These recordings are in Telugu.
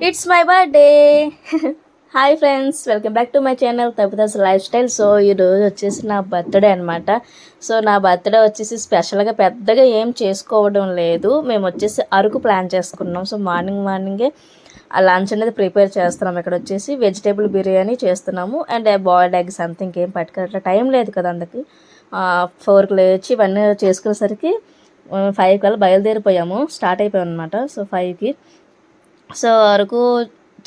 It's my birthday. Hi friends, welcome back to my channel Tabitha's lifestyle. So ఈరోజు వచ్చేసి నా బర్త్డే అనమాట. సో నా బర్త్డే వచ్చేసి స్పెషల్గా పెద్దగా ఏం చేసుకోవడం లేదు. మేము వచ్చేసి అరకు ప్లాన్ చేసుకున్నాం. సో మార్నింగే ఆ లంచ్ అనేది ప్రిపేర్ చేస్తున్నాం. ఇక్కడ వచ్చేసి వెజిటేబుల్ బిర్యానీ చేస్తున్నాము అండ్ బాయిల్డ్ ఎగ్ సంథింగ్ ఏం పట్టుకోవట్లే, టైం లేదు కదా అందుకు. 4కి లేచి ఇవన్నీ చేసుకునేసరికి 5 కల్లా బయలుదేరిపోయాము, స్టార్ట్ అయిపోయాం అనమాట. సో 5కి. సో అరకు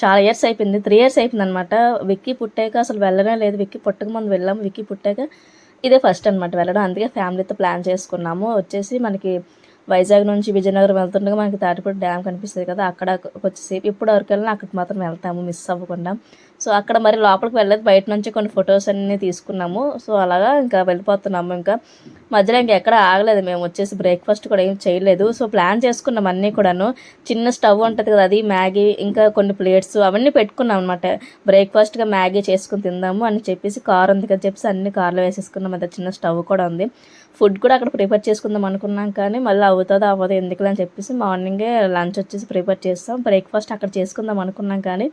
చాలా ఇయర్స్ అయిపోయింది, 3 ఇయర్స్ అయిపోయింది అనమాట. విక్కీ పుట్టాక అసలు వెళ్ళనే లేదు. విక్కీ పుట్టక ముందు వెళ్ళాము, విక్కీ పుట్టాక ఇదే ఫస్ట్ అనమాట వెళ్ళడం. అందుకే ఫ్యామిలీతో ప్లాన్ చేసుకున్నాము. వచ్చేసి మనకి వైజాగ్ నుంచి విజయనగరం వెళ్తుండగా మనకి తాటిపూడి డ్యామ్ కనిపిస్తుంది కదా, అక్కడ వచ్చేసేపు ఇప్పుడు వరకు వెళ్ళినా అక్కడికి మాత్రం వెళ్తాము మిస్ అవ్వకుండా. సో అక్కడ మరి లోపలికి వెళ్ళలేదు, బయట నుంచి కొన్ని ఫొటోస్ అన్నీ తీసుకున్నాము. సో అలాగా ఇంకా వెళ్ళిపోతున్నాము. ఇంకా మధ్యలో ఇంకా ఎక్కడ ఆగలేదు. మేము వచ్చేసి బ్రేక్ఫాస్ట్ కూడా ఏం చేయలేదు. సో ప్లాన్ చేసుకున్నాం అన్నీ కూడాను. చిన్న స్టవ్ ఉంటుంది కదా, అది మ్యాగీ ఇంకా కొన్ని ప్లేట్స్ అవన్నీ పెట్టుకున్నాం అనమాట. బ్రేక్ఫాస్ట్గా మ్యాగీ చేసుకుని తిందాము అని చెప్పేసి కార్ ఉంది కదా చెప్పేసి అన్ని కార్లో వేసేసుకున్నాం. అది చిన్న స్టవ్ కూడా ఉంది. ఫుడ్ కూడా అక్కడ ప్రిపేర్ చేసుకుందాం అనుకున్నాం, కానీ మళ్ళీ అవుతుందో అవ్వదు ఎందుకులే అని చెప్పేసి మార్నింగే లంచ్ వచ్చేసి ప్రిపేర్ చేస్తాం. బ్రేక్ఫాస్ట్ అక్కడ చేసుకుందాం అనుకున్నాం, కానీ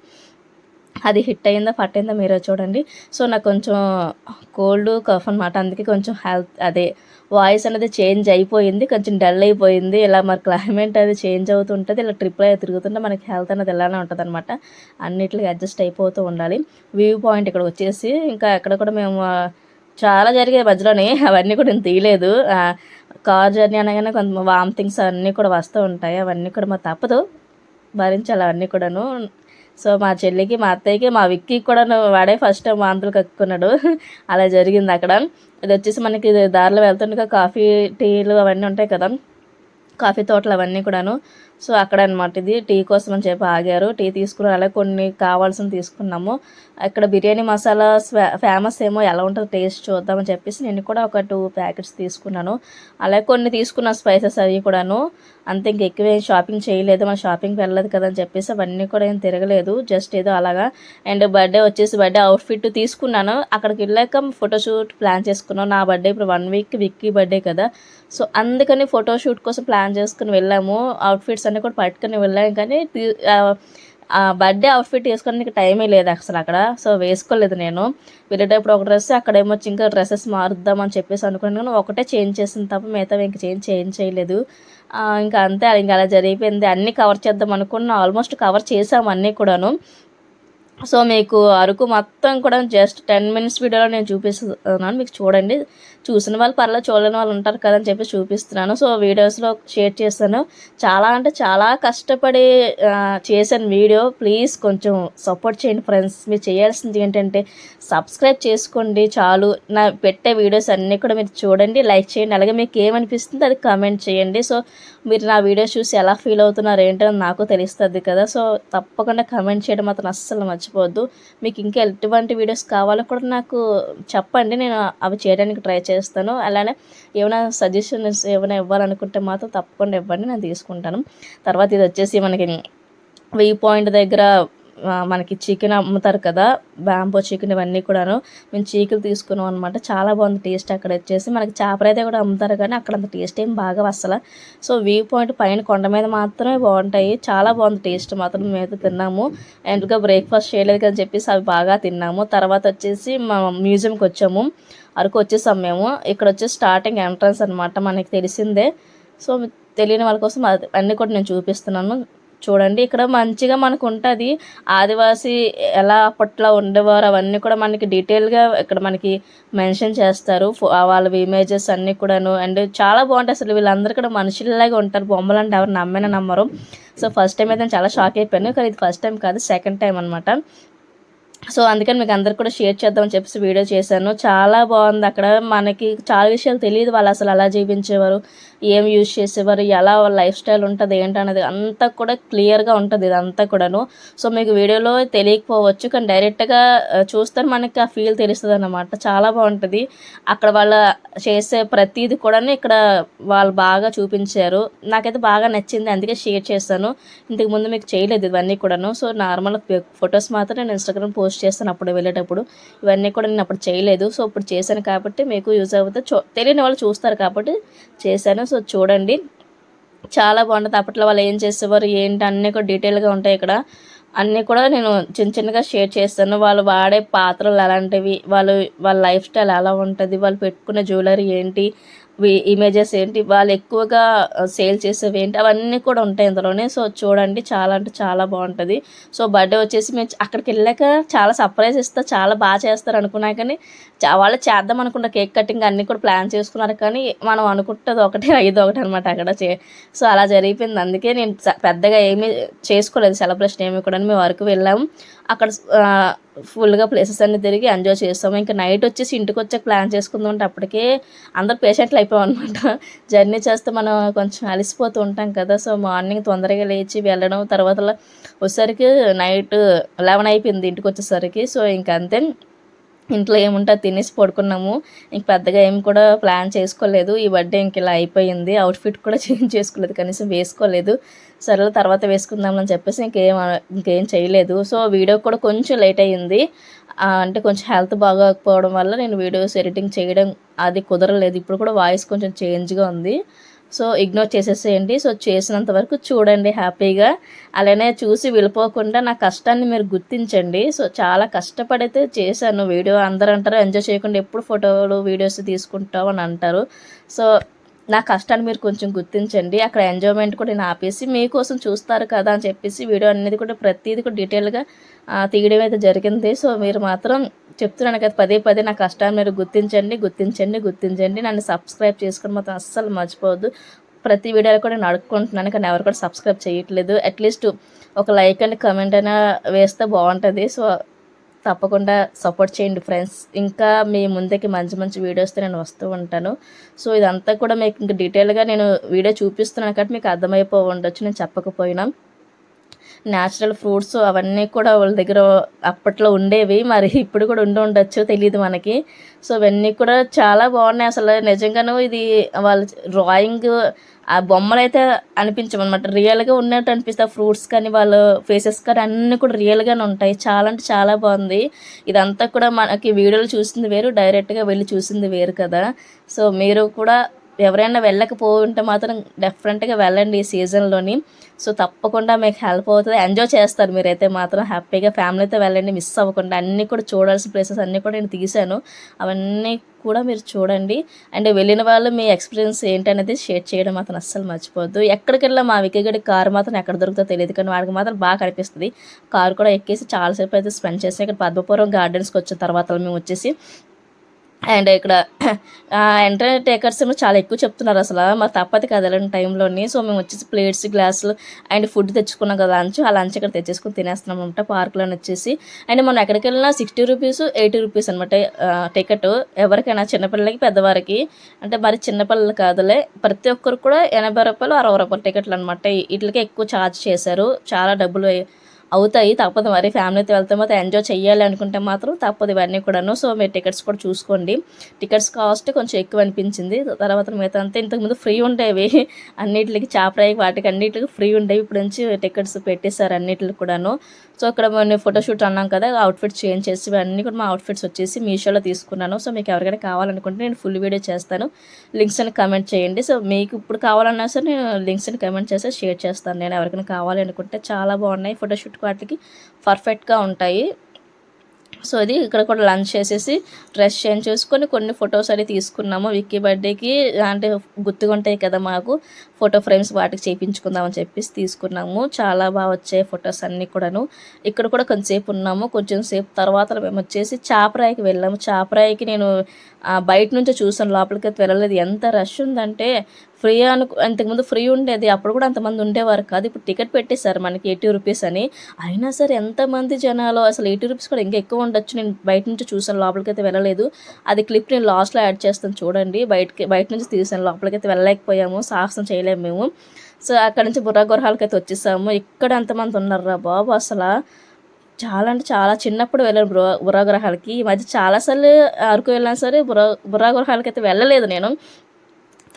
అది హిట్ అయిందా ఫట్ అయిందా మీరే చూడండి. సో నాకు కొంచెం కోల్డ్ కఫ్ అనమాట, అందుకే కొంచెం హెల్త్ వాయిస్ అనేది చేంజ్ అయిపోయింది, కొంచెం డల్ అయిపోయింది. ఇలా మరి క్లైమేట్ అది చేంజ్ అవుతుంటుంది, ఇలా ట్రిప్లో తిరుగుతుంటే మనకి హెల్త్ అనేది ఇలానే ఉంటుంది అనమాట. అన్నిటికీ అడ్జస్ట్ అయిపోతూ ఉండాలి. వ్యూ పాయింట్ ఇక్కడ వచ్చేసి ఇంకా ఎక్కడ కూడా మేము చాలా జరిగాయి మధ్యలోనే, అవన్నీ కూడా నేను తీయలేదు. కార్ జర్నీ అనగానే కొంత వామిటింగ్స్ అన్నీ కూడా వస్తూ ఉంటాయి, అవన్నీ కూడా మా తప్పదు, భరించాలి అవన్నీ కూడాను. సో మా చెల్లికి, మా అత్తయ్యకి, మా విక్కీకి కూడా వాడే ఫస్ట్ టైం వాంతులు కక్కున్నాడు. అలా జరిగింది అక్కడ. ఇది వచ్చేసి మనకి దారిలో వెళ్తుండగా కాఫీ టీలు అవన్నీ ఉంటాయి కదా, కాఫీ తోటలు అవన్నీ కూడాను. సో అక్కడ అనమాట. ఇది టీ కోసం అని చెప్పి ఆగారు, టీ తీసుకుని అలాగే కొన్ని కావాల్సిన తీసుకున్నాము. అక్కడ బిర్యానీ మసాలా ఫేమస్ ఏమో, ఎలా ఉంటుందో టేస్ట్ చూద్దామని చెప్పేసి నేను కూడా ఒక 2 ప్యాకెట్స్ తీసుకున్నాను. అలాగే కొన్ని తీసుకున్న స్పైసెస్ అవి కూడాను. అంతే, ఇంక ఎక్కువ ఏం షాపింగ్ చేయలేదు, మన షాపింగ్కి వెళ్ళలేదు కదా అని చెప్పేసి అవన్నీ కూడా ఏం తిరగలేదు, జస్ట్ ఏదో అలాగా. అండ్ బర్త్డే వచ్చేసి బర్త్డే అవుట్ఫిట్ తీసుకున్నాను. అక్కడికి వెళ్ళాక ఫోటోషూట్ ప్లాన్ చేసుకున్నాను. నా బర్త్డే ఇప్పుడు 1 వీక్ విక్కీ బర్త్డే కదా, సో అందుకని ఫోటోషూట్ కోసం ప్లాన్ చేసుకుని వెళ్ళాము. అవుట్ఫిట్స్ అన్నీ కూడా పట్టుకుని వెళ్ళాము, కానీ బర్త్డే అవుట్ఫిట్ వేసుకోవడానికి టైమే లేదు అసలు అక్కడ. సో వేసుకోలేదు నేను. వెళ్ళేటప్పుడు ఒక డ్రెస్, అక్కడేమో ఇంకా డ్రెస్సెస్ మారుద్దామని చెప్పేసి అనుకున్నాను, కానీ ఒకటే చేంజ్ చేసింది తప్ప మిగతా ఇంక చేంజ్ చేయలేదు. ఇంకా అంతే, ఇంకా అలా జరిగిపోయింది. అన్నీ కవర్ చేద్దాం అనుకున్న, ఆల్మోస్ట్ కవర్ చేసాము అన్నీ కూడాను. సో మీకు అరకు మొత్తం కూడా జస్ట్ 10 మినిట్స్ వీడియోలో నేను చూపిస్తున్నాను, మీకు చూడండి. చూసిన వాళ్ళు పర్లేదు, చూడలేని వాళ్ళు ఉంటారు కదా అని చెప్పి చూపిస్తున్నాను. సో వీడియోస్లో షేర్ చేస్తాను. చాలా అంటే చాలా కష్టపడి చేశాను వీడియో. ప్లీజ్ కొంచెం సపోర్ట్ చేయండి ఫ్రెండ్స్. మీరు చేయాల్సింది ఏంటంటే సబ్స్క్రైబ్ చేసుకోండి చాలు. నా పెట్టే వీడియోస్ అన్నీ కూడా మీరు చూడండి, లైక్ చేయండి. అలాగే మీకు ఏమనిపిస్తుంది అది కామెంట్ చేయండి. సో మీరు నా వీడియోస్ చూసి ఎలా ఫీల్ అవుతున్నారు ఏంటో నాకు తెలుస్తుంది కదా. సో తప్పకుండా కామెంట్ చేయడం మాత్రం అస్సలు మర్చిపోవద్దు. మీకు ఇంకా ఎటువంటి వీడియోస్ కావాలో కూడా నాకు చెప్పండి, నేను అవి చేయడానికి ట్రై చేస్తాను. అలానే ఏమైనా సజెషన్స్ ఏమైనా ఇవ్వాలనుకుంటే మాత్రం తప్పకుండా ఇవ్వండి, నేను తీసుకుంటాను. తర్వాత ఇది వచ్చేసి మనకి వ్యూ పాయింట్ దగ్గర మనకి చికెన్ అమ్ముతారు కదా, బ్యాంబో చికెన్, ఇవన్నీ కూడాను మేము చీకులు తీసుకున్నాం అనమాట. చాలా బాగుంది టేస్ట్. అక్కడ వచ్చేసి మనకి చేపలైతే కూడా అమ్ముతారు, కానీ అక్కడ అంత టేస్ట్ ఏం బాగా అసలు. సో వ్యూ పాయింట్ పైన కొండ మీద మాత్రమే బాగుంటాయి, చాలా బాగుంది టేస్ట్ మాత్రం. మేమైతే తిన్నాము. ఎండ్గా బ్రేక్ఫాస్ట్ చేయలేదు కదా చెప్పేసి అవి బాగా తిన్నాము. తర్వాత వచ్చేసి మా మ్యూజియంకి వచ్చాము. అరకు వచ్చేసాం మేము. ఇక్కడ వచ్చేసి స్టార్టింగ్ ఎంట్రన్స్ అనమాట, మనకి తెలిసిందే. సో తెలియని వాళ్ళ కోసం అన్నీ కూడా నేను చూపిస్తున్నాను, చూడండి. ఇక్కడ మంచిగా మనకు ఉంటుంది ఆదివాసి ఎలా అప్పట్లో ఉండేవారు, అవన్నీ కూడా మనకి డీటెయిల్గా ఇక్కడ మనకి మెన్షన్ చేస్తారు, వాళ్ళ ఇమేజెస్ అన్నీ కూడాను. అండ్ చాలా బాగుంటాయి అసలు. వీళ్ళందరూ కూడా మనుషుల్లాగా ఉంటారు, బొమ్మలు అంటే ఎవరు నమ్మరు. సో ఫస్ట్ టైం అయితే నేను చాలా షాక్ అయిపోయాను, కానీ ఇది ఫస్ట్ టైం కాదు, సెకండ్ టైం అనమాట. సో అందుకని మీకు అందరికి కూడా షేర్ చేద్దామని చెప్పేసి వీడియో చేశాను. చాలా బాగుంది. అక్కడ మనకి చాలా విషయాలు తెలియదు, వాళ్ళు అసలు ఎలా జీవించేవారు, ఏం యూజ్ చేసేవారు, ఎలా వాళ్ళ లైఫ్ స్టైల్ ఉంటుంది ఏంటనేది అంతా కూడా క్లియర్గా ఉంటుంది ఇదంతా కూడాను. సో మీకు వీడియోలో తెలియకపోవచ్చు, కానీ డైరెక్ట్గా చూస్తే మనకి ఆ ఫీల్ తెలుస్తుంది అన్నమాట. చాలా బాగుంటుంది. అక్కడ వాళ్ళ చేసే ప్రతిదీ కూడా ఇక్కడ వాళ్ళు బాగా చూపించారు, నాకైతే బాగా నచ్చింది, అందుకే షేర్ చేస్తాను. ఇంతకుముందు మీకు చేయలేదు ఇవన్నీ కూడాను. సో నార్మల్ ఫొటోస్ మాత్రం నేను ఇన్స్టాగ్రామ్ పోస్ట్ చేస్తాను అప్పుడు వెళ్ళేటప్పుడు. ఇవన్నీ కూడా నేను అప్పుడు చేయలేదు, సో ఇప్పుడు చేశాను కాబట్టి మీకు యూజ్ అవుతుంది. తెలియని వాళ్ళు చూస్తారు కాబట్టి చేశాను. సో చూడండి, చాలా బాగుంటుంది. అప్పట్లో వాళ్ళు ఏం చేసేవారు ఏంటి అన్నీ కూడా డీటెయిల్గా ఉంటాయి ఇక్కడ. అన్నీ కూడా నేను చిన్న చిన్నగా షేర్ చేస్తాను. వాళ్ళు వాడే పాత్రలు ఎలాంటివి, వాళ్ళ లైఫ్ స్టైల్ ఎలా ఉంటది, వాళ్ళు పెట్టుకున్న జ్యువెలరీ ఏంటి, ఇమేజెస్ ఏంటి, వాళ్ళు ఎక్కువగా సేల్ చేసేవేంటి, అవన్నీ కూడా ఉంటాయి ఇందులోనే. సో చూడండి, చాలా అంటే చాలా బాగుంటుంది. సో బర్త్డే వచ్చేసి మేము అక్కడికి వెళ్ళాక చాలా సర్ప్రైజ్ ఇస్తా, చాలా బాగా చేస్తారు అనుకున్నా కానీ వాళ్ళు చేద్దాం అనుకున్న కేక్ కటింగ్ అన్నీ కూడా ప్లాన్ చేసుకున్నారు. కానీ మనం అనుకుంటుంది ఒకటి అయ్యేది ఒకటి అనమాట అక్కడ సో అలా జరిగిపోయింది. అందుకే నేను పెద్దగా ఏమీ చేసుకోలేదు, సెలబ్రేషన్ ఏమి కూడా. మేము వరకు వెళ్ళాము, అక్కడ ఫుల్గా ప్లేసెస్ అన్నీ తిరిగి ఎంజాయ్ చేస్తాము. ఇంకా నైట్ వచ్చేసి ఇంటికి వచ్చాక ప్లాన్ చేసుకుందాం అంటే అప్పటికే అందరు పేషెంట్లు అయిపోయాం అనమాట. జర్నీ చేస్తే మనం కొంచెం అలసిపోతూ ఉంటాం కదా. సో మార్నింగ్ తొందరగా లేచి వెళ్ళడం, తర్వాత వచ్చేసరికి నైట్ 11 అయిపోయింది ఇంటికి వచ్చేసరికి. సో ఇంక అంతే, ఇంట్లో ఏముంటే అది తినేసి పడుకున్నాము. ఇంక పెద్దగా ఏం కూడా ప్లాన్ చేసుకోలేదు. ఈ బర్త్డే ఇంక ఇలా అయిపోయింది. అవుట్ఫిట్ కూడా చేంజ్ చేసుకోలేదు, కనీసం వేసుకోలేదు. సరే తర్వాత వేసుకుందామని చెప్పేసి ఇంకేం చేయలేదు. సో వీడియో కూడా కొంచెం లేట్ అయ్యింది. అంటే కొంచెం హెల్త్ బాగోకపోవడం వల్ల నేను వీడియోస్ ఎడిటింగ్ చేయడం అది కుదరలేదు. ఇప్పుడు కూడా వాయిస్ కొంచెం చేంజ్గా ఉంది. సో ఇగ్నోర్ చేసేసేయండి. సో చేసినంత వరకు చూడండి హ్యాపీగా. అలానే చూసి వెళ్ళిపోకుండా నా కష్టాన్ని మీరు గుర్తించండి. సో చాలా కష్టపడితే చేశాను వీడియో. అందరూ అంటారు ఎంజాయ్ చేయకుండా ఎప్పుడు ఫోటోలు వీడియోస్ తీసుకుంటావు అని అంటారు. సో నా కష్టాన్ని మీరు కొంచెం గుర్తించండి. అక్కడ ఎంజాయ్మెంట్ కూడా నేను ఆపేసి మీకోసం చూస్తారు కదా అని చెప్పేసి వీడియో అనేది కూడా ప్రతిదీ కూడా డీటెయిల్గా తీయడం అయితే జరిగింది. సో మీరు మాత్రం చెప్తున్నాను కదా, పదే పదే నా కష్టాన్ని మీరు గుర్తించండి. నన్ను సబ్స్క్రైబ్ చేసుకొని మాత్రం అస్సలు మర్చిపోవద్దు. ప్రతి వీడియోలో కూడా నేను అడుక్కుంటున్నాను, కానీ ఎవరు కూడా సబ్స్క్రైబ్ చేయట్లేదు. అట్లీస్ట్ ఒక లైక్ అండ్ కమెంట్ అయినా వేస్తే బాగుంటుంది. సో తప్పకుండా సపోర్ట్ చేయండి ఫ్రెండ్స్. ఇంకా మీ ముందుకి మంచి మంచి వీడియోస్తో నేను వస్తూ ఉంటాను. సో ఇదంతా కూడా మీకు ఇంకా డీటెయిల్గా నేను వీడియో చూపిస్తున్నాను కాబట్టి మీకు అర్థమైపో ఉండొచ్చు నేను చెప్పకపోయినా. న్యాచురల్ ఫ్రూట్స్ అవన్నీ కూడా వాళ్ళ దగ్గర అప్పట్లో ఉండేవి, మరి ఇప్పుడు కూడా ఉండొచ్చు తెలియదు మనకి. సో ఇవన్నీ కూడా చాలా బాగున్నాయి అసలు. నిజంగాను ఇది వాళ్ళ డ్రాయింగ్, ఆ బొమ్మలు అయితే అనిపించమన్నమాట, రియల్గా ఉన్నట్టు అనిపిస్తాయి. ఫ్రూట్స్ కానీ వాళ్ళ ఫేసెస్ కానీ అన్నీ కూడా రియల్గానే ఉంటాయి. చాలా అంటే చాలా బాగుంది. ఇదంతా కూడా మనకి వీడియోలు చూసింది వేరు, డైరెక్ట్గా వెళ్ళి చూసింది వేరు కదా. సో మీరు కూడా ఎవరైనా వెళ్ళకపోతే మాత్రం డెఫినెట్గా వెళ్ళండి ఈ సీజన్లోని. సో తప్పకుండా మీకు హెల్ప్ అవుతుంది, ఎంజాయ్ చేస్తారు మీరైతే మాత్రం. హ్యాపీగా ఫ్యామిలీతో వెళ్ళండి, మిస్ అవ్వకుండా. అన్నీ కూడా చూడాల్సిన ప్లేసెస్ అన్నీ కూడా నేను తీశాను, అవన్నీ కూడా మీరు చూడండి. అండ్ వెళ్ళిన వాళ్ళు మీ ఎక్స్పీరియన్స్ ఏంటనేది షేర్ చేయడం మాత్రం అస్సలు మర్చిపోవద్దు. ఎక్కడికి వెళ్ళా మా విక్కగడి కారు మాత్రం ఎక్కడ దొరుకుతుందో తెలియదు, కానీ వాడికి మాత్రం బాగా కనిపిస్తుంది. కారు కూడా ఎక్కేసి చాలాసేపు అయితే స్పెండ్ చేసి ఇక్కడ పద్మపురం గార్డెన్స్కి వచ్చిన తర్వాత మేము వచ్చేసి, అండ్ ఇక్కడ ఎంట్రీ టేకర్స్ ఏమో చాలా ఎక్కువ చెప్తున్నారు అసలు, మరి తప్పదు కదా అలాంటి టైంలోని. సో మేము వచ్చేసి ప్లేట్స్, గ్లాసులు అండ్ ఫుడ్ తెచ్చుకున్నాం కదా లంచ్, ఆ లంచ్ ఇక్కడ తెచ్చేసుకుని తినేస్తున్నాం అనమాట పార్క్లోని వచ్చేసి. అండ్ మనం ఎక్కడికి వెళ్ళినా 60 రూపీస్ 80 రూపీస్ అనమాట టికెట్, ఎవరికైనా చిన్నపిల్లలకి పెద్దవారికి. అంటే మరి చిన్నపిల్లలు కాదులే, ప్రతి ఒక్కరు కూడా 80 రూపాయలు 60 రూపాయలు టికెట్లు అనమాట. వీటికే ఎక్కువ ఛార్జ్ చేశారు, చాలా డబ్బులు అవుతాయి. తప్పదు మరి, ఫ్యామిలీతో వెళ్తే మాత్రం ఎంజాయ్ చేయాలి అనుకుంటే మాత్రం తప్పదు ఇవన్నీ కూడాను. సో మీరు టికెట్స్ కూడా చూసుకోండి. టికెట్స్ కాస్ట్ కొంచెం ఎక్కువ అనిపించింది. తర్వాత మిగతా అంతా ఇంతకుముందు ఫ్రీ ఉండేవి అన్నిటికి, చాపరాయి వాటికి అన్నిటికి ఫ్రీ ఉండేవి. ఇప్పుడు నుంచి టికెట్స్ పెట్టేశారు అన్నిటికి కూడాను. సో ఇక్కడ మేము ఫోటోషూట్ అన్నాం కదా, అవుట్ఫిట్స్ చేంజ్ చేసి అన్నీ కూడా మా అవుట్ఫిట్స్ వచ్చేసి మీషోలో తీసుకున్నాను. సో మీకు ఎవరికైనా కావాలనుకుంటే నేను ఫుల్ వీడియో చేస్తాను, లింక్స్ అని కమెంట్ చేయండి. సో మీకు ఇప్పుడు కావాలన్నా సరే నేను లింక్స్ అని కమెంట్ చేసి షేర్ చేస్తాను. నేను ఎవరికైనా కావాలి అనుకుంటే చాలా బాగున్నాయి ఫోటోషూట్, వాటికి పర్ఫెక్ట్గా ఉంటాయి. సో ఇది ఇక్కడ కూడా లంచ్ చేసేసి డ్రెస్ చేంజ్ చేసుకొని కొన్ని ఫొటోస్ అది తీసుకున్నాము. విక్కీ బర్త్డేకి అంటే గుర్తుగా ఉంటాయి కదా మాకు ఫోటో ఫ్రేమ్స్, వాటికి చేయించుకుందామని చెప్పేసి తీసుకున్నాము. చాలా బాగా వచ్చాయి ఫొటోస్ అన్నీ కూడాను. ఇక్కడ కూడా కొంచెంసేపు ఉన్నాము. కొంచెం సేపు తర్వాత మేము వచ్చేసి చాపరాయికి వెళ్ళాము. చాపరాయికి నేను బయట నుంచే చూసాను, లోపలికి అయితే వెళ్ళలేదు. ఎంత రష్ ఉందంటే, ఫ్రీ ఇంతకుముందు ఫ్రీ ఉండేది, అప్పుడు కూడా అంతమంది ఉండేవారు కాదు. ఇప్పుడు టికెట్ పెట్టేశారు మనకి 80 రూపీస్ అని. అయినా సరే ఎంతమంది జనాలు, అసలు 80 రూపీస్ కూడా ఇంకా ఎక్కువ ఉండొచ్చు. నేను బయట నుంచి చూసాను, లోపలికి అయితే వెళ్ళలేదు. అది క్లిప్ నేను లాస్ట్లో యాడ్ చేస్తాను చూడండి. బయట నుంచి తీసాను, లోపలికి అయితే వెళ్ళలేకపోయాము, సాహసం చేయలేము మేము. సో అక్కడ నుంచి బుర్రా గుర్రాలకి అయితే వచ్చేసాము. ఇక్కడ ఎంతమంది ఉన్నారా బాబు అసలు, చాలా అంటే చాలా. చిన్నప్పుడు వెళ్ళాను బుర్రా గుర్రాలకి, ఈ మధ్య చాలాసార్లు అరకు వెళ్ళినా సరే బుర్రా గుర్రాలకి అయితే వెళ్ళలేదు నేను.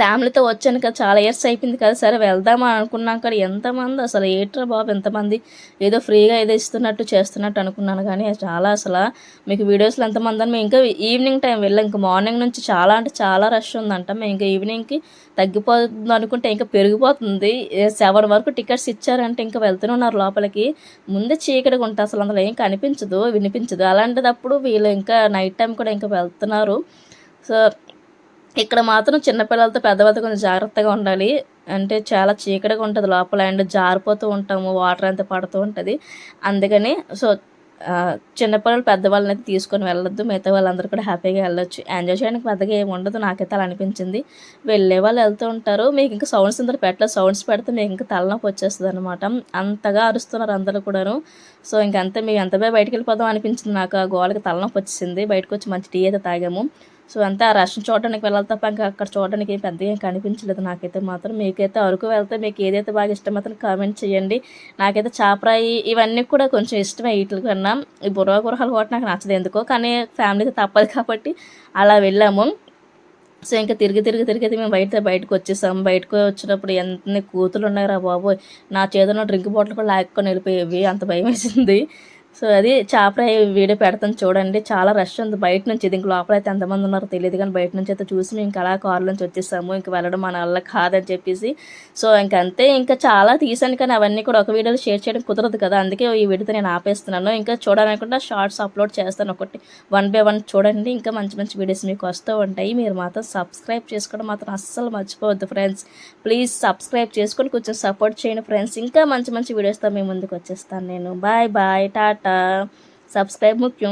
ఫ్యామిలీతో వచ్చాను కదా, చాలా ఇయర్స్ అయిపోయింది కదా, సరే వెళ్దామా అనుకున్నాం కదా, ఎంతమంది అసలు ఏట్రా బాబు ఎంతమంది, ఏదో ఫ్రీగా ఏదో ఇస్తున్నట్టు చేస్తున్నట్టు అనుకున్నాను. కానీ చాలా అసలు మీకు వీడియోస్లో ఎంతమంది అని మేము ఇంకా ఈవినింగ్ టైం వెళ్ళాం. ఇంకా మార్నింగ్ నుంచి చాలా అంటే చాలా రష్ ఉందంట. మేము ఇంకా ఈవినింగ్కి తగ్గిపోతుంది అనుకుంటే ఇంకా పెరిగిపోతుంది. 7 వరకు టికెట్స్ ఇచ్చారంటే ఇంకా వెళ్తూనే ఉన్నారు లోపలికి. ముందే చీకటిగా ఉంటుంది, అసలు అందులో ఏం కనిపించదు వినిపించదు. అలాంటిదప్పుడు వీళ్ళు ఇంకా నైట్ టైం కూడా ఇంకా వెళ్తున్నారు. సో ఇక్కడ మాత్రం చిన్నపిల్లలతో పెద్దవాళ్ళతో కొంచెం జాగ్రత్తగా ఉండాలి. అంటే చాలా చీకటిగా ఉంటుంది లోపల, అండ్ జారిపోతూ ఉంటాము, వాటర్ అంతా పడుతూ ఉంటుంది. అందుకని సో చిన్నపిల్లలు పెద్దవాళ్ళని అయితే తీసుకొని వెళ్ళొద్దు. మిగతా వాళ్ళందరూ కూడా హ్యాపీగా వెళ్ళొచ్చు. ఎంజాయ్ చేయడానికి పెద్దగా ఏమి ఉండదు, నాకైతే అలా అనిపించింది. వెళ్ళే వాళ్ళు వెళ్తూ ఉంటారు. మీకు ఇంకా సౌండ్స్ అందరూ పెట్టలేదు, సౌండ్స్ పెడితే మీకు ఇంకా తలనొప్పి వచ్చేస్తుంది అనమాట. అంతగా అరుస్తున్నారు అందరూ కూడాను. సో ఇంకంతే, మేము ఎంత బయటికి వెళ్ళిపోదాం అనిపించింది నాకు. ఆ గోడకి తలనొప్పి వచ్చేసింది. బయటకు వచ్చి మంచి టీ అయితే తాగాము. సో అంతే, ఆ రష్ని చూడడానికి వెళ్ళాలి తప్ప ఇంకా అక్కడ చూడడానికి ఏం పెద్దగా ఏం కనిపించలేదు నాకైతే మాత్రం. మీకైతే అరకు వెళ్తే మీకు ఏదైతే బాగా ఇష్టం మాత్రం కామెంట్ చేయండి. నాకైతే చాపరాయి ఇవన్నీ కూడా కొంచెం ఇష్టమే వీటి కన్నా. ఈ బుర్ర గురహాలు కూడా నాకు నచ్చదు ఎందుకో, కానీ ఫ్యామిలీకి తప్పదు కాబట్టి అలా వెళ్ళాము. సో ఇంకా తిరిగి మేము బయటకు వచ్చేసాము. బయటకు వచ్చినప్పుడు ఎన్ని కూతులు ఉన్నాయి రా బాబోయ్, నా చేతిలో డ్రింక్ బాటిల్ కూడా లాక్కొని వెళ్ళిపోయేవి, అంత భయం వేసింది. సో అది చాపరాయి వీడియో పెడతాను చూడండి. చాలా రష్ ఉంది బయట నుంచి. ఇది ఇంక లోపల అయితే ఎంతమంది ఉన్నారో తెలియదు, కానీ బయట నుంచి అయితే చూసి మేము ఇంకా అలా కారు నుంచి వచ్చేసాము. ఇంక వెళ్ళడం మన వల్ల కాదని చెప్పేసి. సో ఇంకంతే, ఇంకా చాలా తీసాను కానీ అవన్నీ కూడా ఒక వీడియోలో షేర్ చేయడం కుదరదు కదా, అందుకే ఈ వీడియోతో నేను ఆపేస్తున్నాను. ఇంకా చూడాలనుకుంటే షార్ట్స్ అప్లోడ్ చేస్తాను, ఒకటి 1 by 1 చూడండి. ఇంకా మంచి మంచి వీడియోస్ మీకు వస్తూ ఉంటాయి. మీరు మాత్రం సబ్స్క్రైబ్ చేసుకోవడం మాత్రం అస్సలు మర్చిపోవద్దు ఫ్రెండ్స్. ప్లీజ్ సబ్స్క్రైబ్ చేసుకొని కొంచెం సపోర్ట్ చేయండి ఫ్రెండ్స్. ఇంకా మంచి మంచి వీడియోస్తో మీ ముందుకు వచ్చేస్తాను నేను. Bye bye, Tata. సబ్స్క్రైబ్ ముఖ్యం.